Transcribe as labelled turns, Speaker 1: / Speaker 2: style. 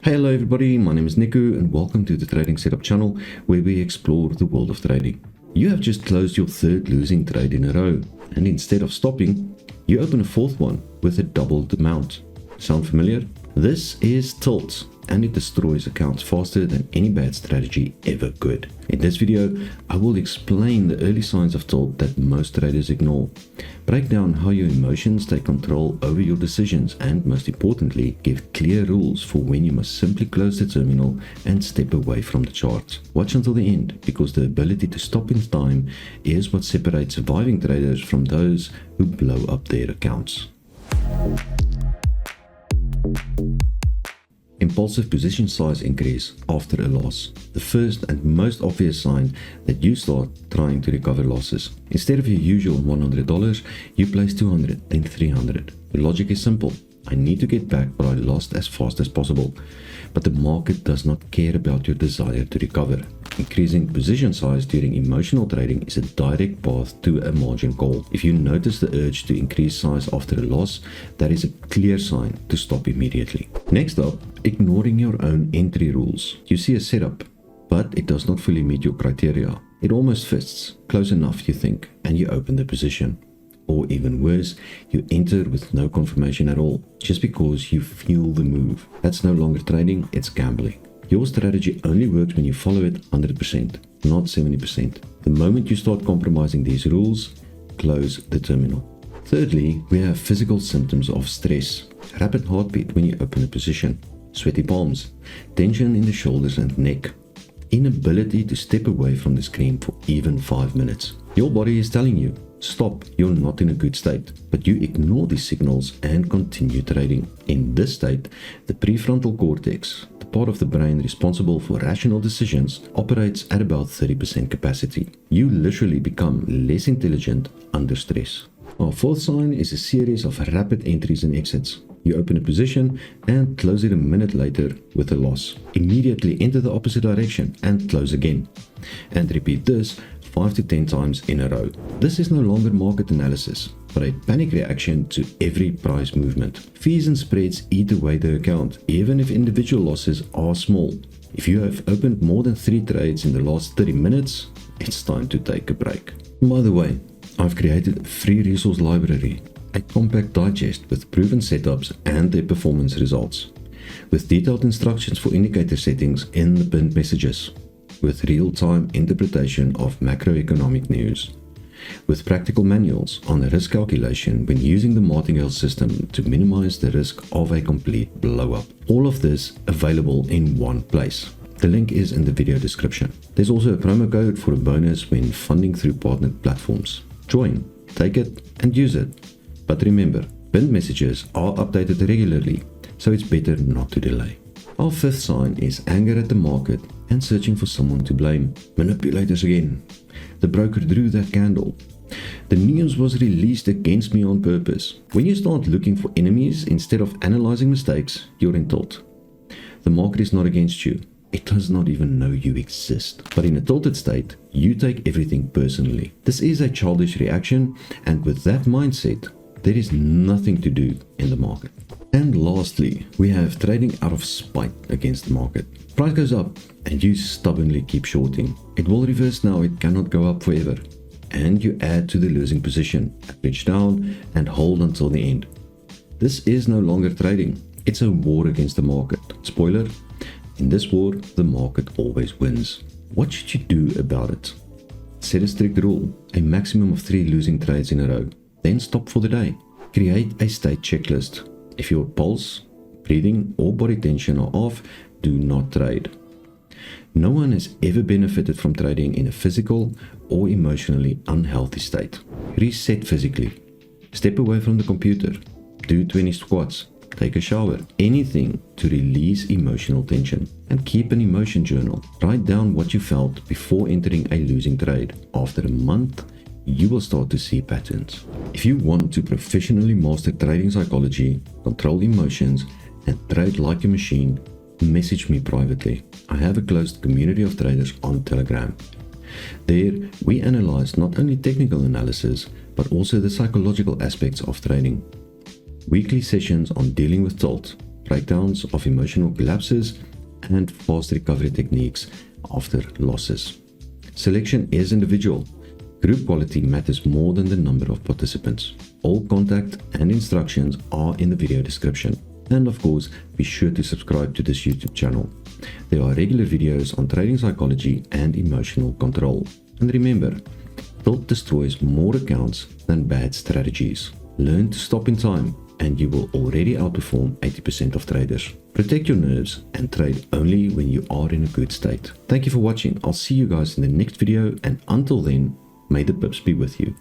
Speaker 1: Hello everybody, my name is Niku and welcome to the Trading Setup channel where we explore the world of trading. You have just closed your third losing trade in a row and instead of stopping, you open a fourth one with a doubled amount. Sound familiar? This is tilt and it destroys accounts faster than any bad strategy ever could. In this video, I will explain the early signs of tilt that most traders ignore, break down how your emotions take control over your decisions, and most importantly, give clear rules for when you must simply close the terminal and step away from the charts. Watch until the end, because the ability to stop in time is what separates surviving traders from those who blow up their accounts. Impulsive position size increase after a loss. The first and most obvious sign that you start trying to recover losses. Instead of your usual $100, you place $200, then $300. The logic is simple. I need to get back what I lost as fast as possible. But the market does not care about your desire to recover. Increasing position size during emotional trading is a direct path to a margin call. If you notice the urge to increase size after a loss, that is a clear sign to stop immediately. Next up, ignoring your own entry rules. You see a setup, but it does not fully meet your criteria. It almost fits, close enough you think, and you open the position. Or even worse, you enter with no confirmation at all, just because you feel the move. That's no longer trading, it's gambling. Your strategy only works when you follow it 100%, not 70%. The moment you start compromising these rules, close the terminal. Thirdly, we have physical symptoms of stress. Rapid heartbeat when you open a position, sweaty palms, tension in the shoulders and neck, inability to step away from the screen for even 5 minutes. Your body is telling you, stop, you're not in a good state, but you ignore these signals and continue trading. In this state, the prefrontal cortex, the part of the brain responsible for rational decisions, operates at about 30% capacity. You literally become less intelligent under stress. Our fourth sign is a series of rapid entries and exits. You open a position and close it a minute later with a loss. Immediately enter the opposite direction and close again. And repeat this 5 to 10 times in a row. This is no longer market analysis, but a panic reaction to every price movement. Fees and spreads eat away the account, even if individual losses are small. If you have opened more than 3 trades in the last 30 minutes, it's time to take a break. By the way, I've created a free resource library, a compact digest with proven setups and their performance results, with detailed instructions for indicator settings in the pinned messages, with real-time interpretation of macroeconomic news, with practical manuals on risk calculation when using the martingale system to minimize the risk of a complete blow-up. All of this available in one place. The link is in the video description. There's also a promo code for a bonus when funding through partnered platforms. Join, take it, and use it. But remember, pinned messages are updated regularly, so it's better not to delay. Our fifth sign is anger at the market and searching for someone to blame. Manipulators again. The broker drew that candle. The news was released against me on purpose. When you start looking for enemies instead of analyzing mistakes, you're in tilt. The market is not against you. It does not even know you exist. But in a tilted state, you take everything personally. This is a childish reaction, and with that mindset, there is nothing to do in the market. And lastly, we have trading out of spite against the market. Price goes up and you stubbornly keep shorting. It will reverse now, it cannot go up forever. And you add to the losing position, average down and hold until the end. This is no longer trading. It's a war against the market. Spoiler, in this war, the market always wins. What should you do about it? Set a strict rule, a maximum of 3 losing trades in a row. Then stop for the day. Create a state checklist. If your pulse, breathing or body tension are off, do not trade. No one has ever benefited from trading in a physical or emotionally unhealthy state. Reset physically. Step away from the computer. Do 20 squats. Take a shower. Anything to release emotional tension. And keep an emotion journal. Write down what you felt before entering a losing trade. After a month, you will start to see patterns. If you want to professionally master trading psychology, control emotions, and trade like a machine, message me privately. I have a closed community of traders on Telegram. There, we analyze not only technical analysis, but also the psychological aspects of trading. Weekly sessions on dealing with tilt, breakdowns of emotional collapses, and fast recovery techniques after losses. Selection is individual. Group quality matters more than the number of participants. All contact and instructions are in the video description. And of course, be sure to subscribe to this YouTube channel. There are regular videos on trading psychology and emotional control. And remember, thought destroys more accounts than bad strategies. Learn to stop in time and you will already outperform 80% of traders. Protect your nerves and trade only when you are in a good state. Thank you for watching. I'll see you guys in the next video, and until then, may the pips be with you.